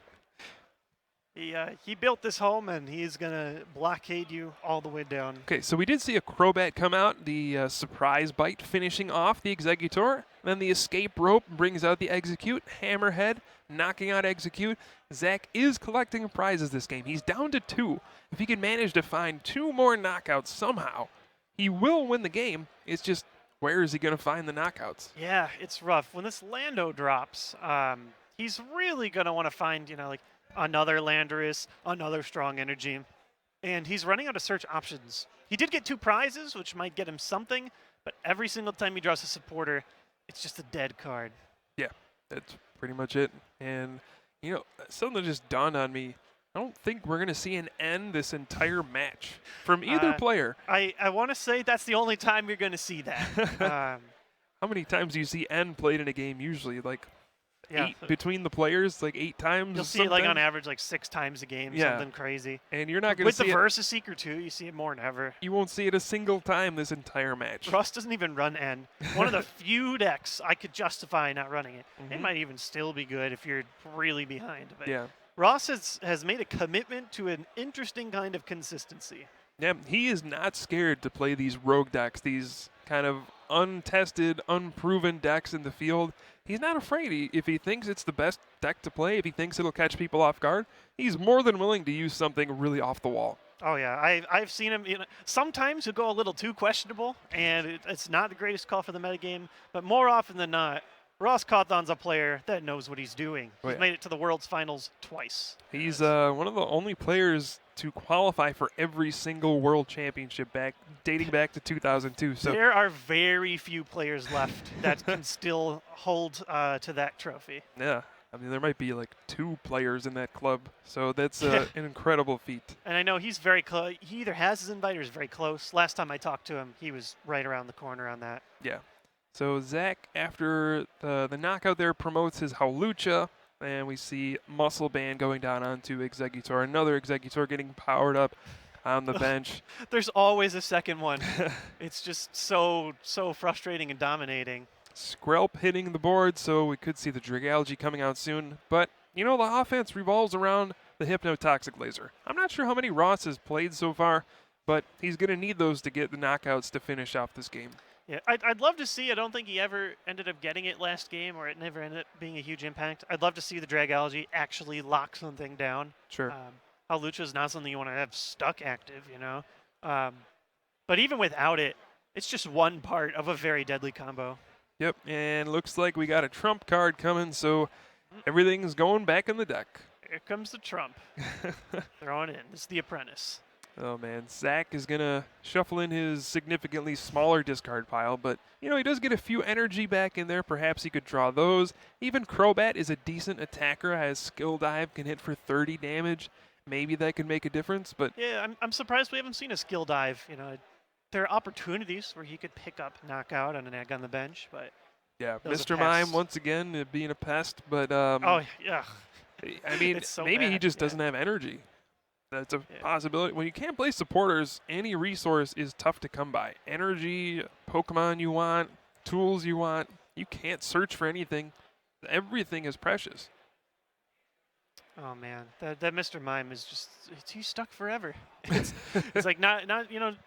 He built this home, and he's going to blockade you all the way down.
Okay, so we did see a Crobat come out, the surprise bite finishing off the Exeggutor. Then the escape rope brings out the Execute, Hammerhead knocking out Execute. Zach is collecting prizes this game. He's down to 2. If he can manage to find 2 more knockouts somehow, he will win the game. It's just, where is he going to find the knockouts?
Yeah, it's rough. When this Lando drops, he's really going to want to find, like, another Landorus, another strong energy. And he's running out of search options. He did get 2 prizes, which might get him something, but every single time he draws a supporter, it's just a dead card.
Yeah, that's pretty much it. And, something just dawned on me. I don't think we're going to see an end this entire match from either player.
I want to say that's the only time you're going to see that.
How many times do you see end played in a game usually? Like,
yeah.
8 between the players, like 8 times.
You'll see it like on average like 6 times a game, something crazy.
And you're not going to
with
see
the
it.
Versus Seeker too. You see it more than ever.
You won't see it a single time this entire match.
Ross doesn't even run N. One of the few decks I could justify not running it. It might even still be good if you're really behind. But
Yeah.
Ross has made a commitment to an interesting kind of consistency.
Yeah, he is not scared to play these rogue decks, these kind of untested, unproven decks in the field. He's not afraid. If he thinks it's the best deck to play, if he thinks it'll catch people off guard, he's more than willing to use something really off the wall.
Oh yeah, I've seen him. Sometimes he'll go a little too questionable, and it's not the greatest call for the metagame. But more often than not, Ross Cawthon's a player that knows what he's doing. He's made it to the World's Finals twice.
He's one of the only players to qualify for every single World Championship dating back to 2002. So
there are very few players left that can still hold to that trophy.
Yeah. I mean, there might be like 2 players in that club, so that's an incredible feat.
And I know he's very close. He either has his invite or is very close. Last time I talked to him, he was right around the corner on that.
Yeah. So Zach, after the knockout there, promotes his Howlucha, and we see Muscle Band going down onto Exeggutor. Another Exeggutor getting powered up on the bench.
There's always a second one. It's just so frustrating and dominating.
Skrelp hitting the board, so we could see the Dragalge coming out soon. But, the offense revolves around the Hypnotoxic Laser. I'm not sure how many Ross has played so far, but he's going to need those to get the knockouts to finish off this game.
Yeah, I'd love to see. I don't think he ever ended up getting it last game, or it never ended up being a huge impact. I'd love to see the Dragalge actually lock something down.
Sure.
Howlucha is not something you want to have stuck active, But even without it, it's just one part of a very deadly combo.
Yep, and looks like we got a trump card coming, so everything's going back in the deck.
Here comes the trump. Throwing in. This is the Apprentice.
Oh, man. Zach is going to shuffle in his significantly smaller discard pile, but, he does get a few energy back in there. Perhaps he could draw those. Even Crobat is a decent attacker, has Skill Dive, can hit for 30 damage. Maybe that could make a difference, but...
Yeah, I'm surprised we haven't seen a Skill Dive. There are opportunities where he could pick up Knockout on an egg on the bench, but...
Yeah, Mr. Mime, once again, being a pest, but...
oh, yeah.
I mean,
so
maybe
bad.
he just doesn't have energy. That's a possibility. When you can't play supporters, any resource is tough to come by. Energy, Pokemon you want, tools you want. You can't search for anything. Everything is precious.
Oh man, that Mr. Mime is he's stuck forever. It's like not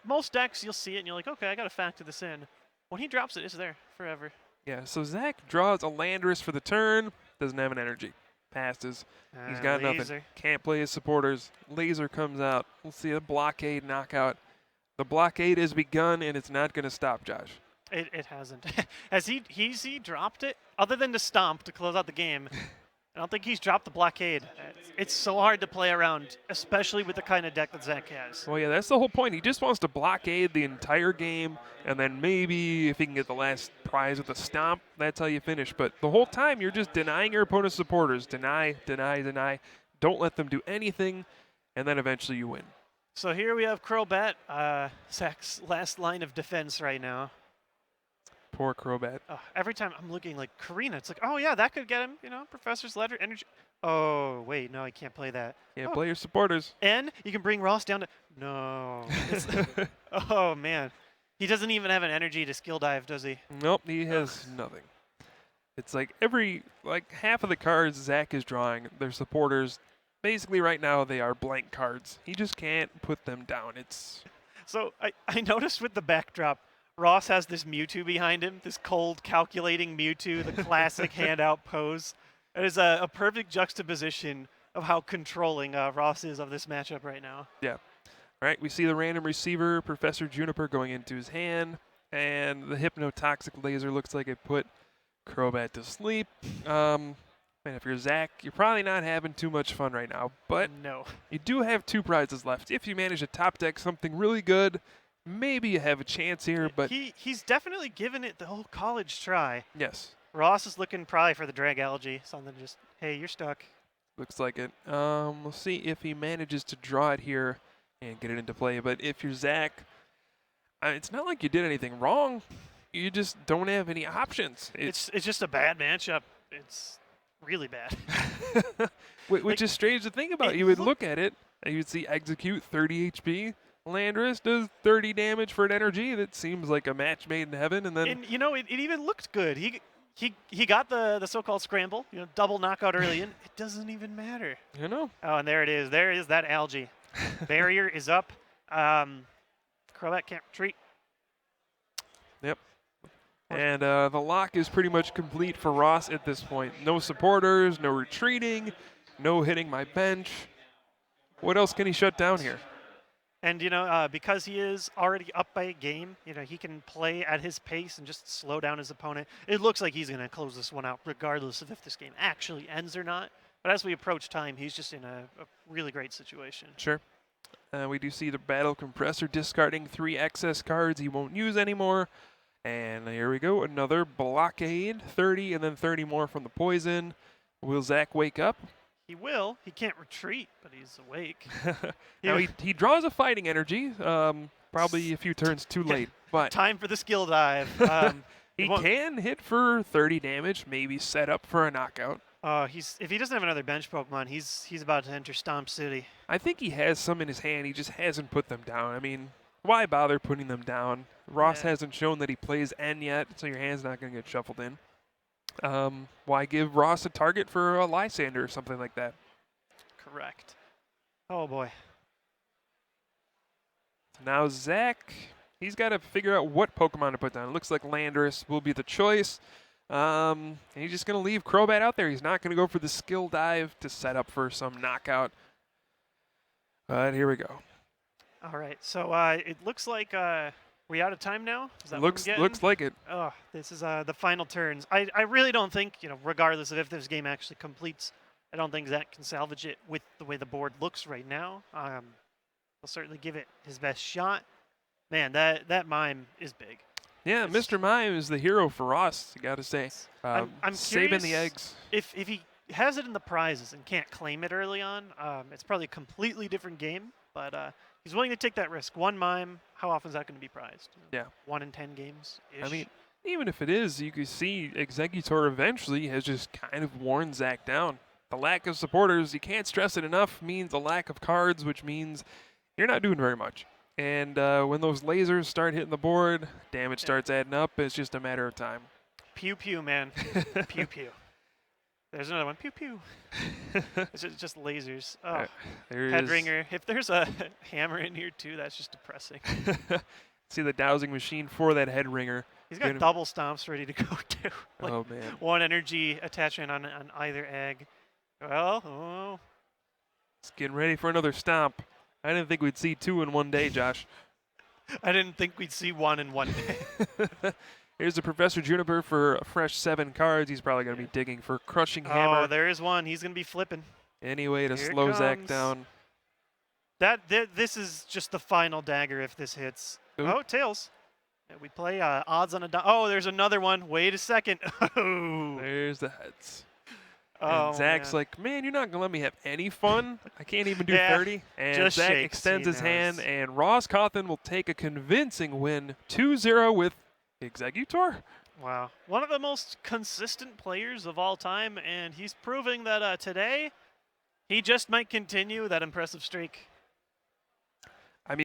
most decks you'll see it and you're like, okay, I got to factor this in. When he drops it, it's there forever.
Yeah. So Zach draws a Landorus for the turn. Doesn't have an energy. passes. He's got nothing.
Laser.
Can't play his supporters. Laser comes out. We'll see a blockade knockout. The blockade has begun, and it's not going to stop, Josh.
It hasn't. Has he dropped it? Other than to stomp to close out the game, I don't think he's dropped the blockade. It's so hard to play around, especially with the kind of deck that Zach has.
Well, yeah, that's the whole point. He just wants to blockade the entire game, and then maybe if he can get the last prize with a stomp, that's how you finish. But the whole time, you're just denying your opponent's supporters. Deny, deny, deny. Don't let them do anything, and then eventually you win.
So here we have Crobat, Zach's last line of defense right now.
Poor Crobat.
Every time I'm looking like Karina, it's like, oh yeah, that could get him, Professor's Ledger, Energy. Oh, wait, no, I can't play that.
Can't play your supporters.
And you can bring Ross down to, no. Oh, man. He doesn't even have an energy to skill dive, does he?
Nope, he has nothing. It's like half of the cards Zach is drawing, their supporters, basically right now they are blank cards. He just can't put them down.
So I noticed with the backdrop, Ross has this Mewtwo behind him, this cold, calculating Mewtwo, the classic handout pose. It is a perfect juxtaposition of how controlling Ross is of this matchup right now.
Yeah. All right, we see the random receiver, Professor Juniper, going into his hand, and the Hypnotoxic Laser looks like it put Crobat to sleep. Man, if you're Zach, you're probably not having too much fun right now, but
no.
You do have 2 prizes left. If you manage to top deck something really good, maybe you have a chance here, but
he's definitely given it the whole college try.
yes.
Ross is looking probably for the drag algae, something just, hey, you're stuck.
Looks like it. We'll see if he manages to draw it here and get it into play. But if you're Zach, it's not like you did anything wrong. You just don't have any options.
It's just a bad matchup. It's really bad.
Which is strange to think about. You would look at it, and you'd see Execute 30 HP. Landorus does 30 damage for an energy. That seems like a match made in heaven. And then,
it even looked good. He got the so-called scramble, double knockout early in. It doesn't even matter.
you know,
Oh, and there it is. There is that algae. Barrier is up. Crobat can't retreat.
Yep. And the lock is pretty much complete for Ross at this point. No supporters, no retreating, no hitting my bench. What else can he shut down here?
And, because he is already up by a game, he can play at his pace and just slow down his opponent. It looks like he's going to close this one out regardless of if this game actually ends or not. But as we approach time, he's just in a really great situation.
Sure. We do see the Battle Compressor discarding 3 excess cards he won't use anymore. And here we go, another blockade, 30 and then 30 more from the poison. Will Zach wake up?
He will. He can't retreat, but he's awake.
Now he draws a fighting energy, probably a few turns too late. But
time for the skill dive.
he can hit for 30 damage, maybe set up for a knockout.
If he doesn't have another bench Pokemon, he's about to enter Stomp City.
I think he has some in his hand. He just hasn't put them down. I mean, why bother putting them down? Ross hasn't shown that he plays N yet, so your hand's not going to get shuffled in. Why give Ross a target for a Lysander or something like that?
Correct. Oh, boy.
Now Zach, he's got to figure out what Pokemon to put down. It looks like Landorus will be the choice. And he's just going to leave Crobat out there. He's not going to go for the skill dive to set up for some knockout. But here we go.
All right. So it looks like we out of time now? Is that
looks like it.
Oh, this is the final turns. I really don't think, regardless of if this game actually completes, I don't think Zach can salvage it with the way the board looks right now. He'll certainly give it his best shot. Man, that mime is big.
Yeah, Mr. Mime is the hero for us, you got to say.
I'm
saving the eggs.
If he has it in the prizes and can't claim it early on, it's probably a completely different game. But he's willing to take that risk. 1 mime, how often is that going to be prized?
Yeah.
1 in 10 games.
I mean, even if it is, you can see Executor eventually has just kind of worn Zach down. The lack of supporters, you can't stress it enough, means a lack of cards, which means you're not doing very much. And when those lasers start hitting the board, damage starts adding up. It's just a matter of time.
Pew pew, man. Pew pew. There's another one. Pew pew. It's just lasers. Oh, head ringer. If there's a hammer in here too, that's just depressing.
See the dowsing machine for that head ringer.
He's got double stomps ready to go too.
Oh man.
1 energy attachment on either egg. Well, oh.
It's getting ready for another stomp. I didn't think we'd see 2 in one day, Josh.
I didn't think we'd see 1 in one day.
Here's the Professor Juniper for a fresh 7 cards. He's probably going to be digging for Crushing Hammer.
Oh, there is one. He's going to be flipping.
Any way to
Here it
slow Zach
comes.
down.
This is just the final dagger if this hits.
Ooh.
Oh, tails. Yeah, we play odds on a oh, there's another one. Wait a second. Oh,
There's the heads.
oh
And Zach's
man.
like, man, you're not going to let me have any fun? I can't even do
Yeah,
30. And
just
Zach
shakes,
extends
he
his hand,
knows.
and Ross Cawthon will take a convincing win 2-0 with Executor.
Wow. One of the most consistent players of all time, and he's proving that today he just might continue that impressive streak.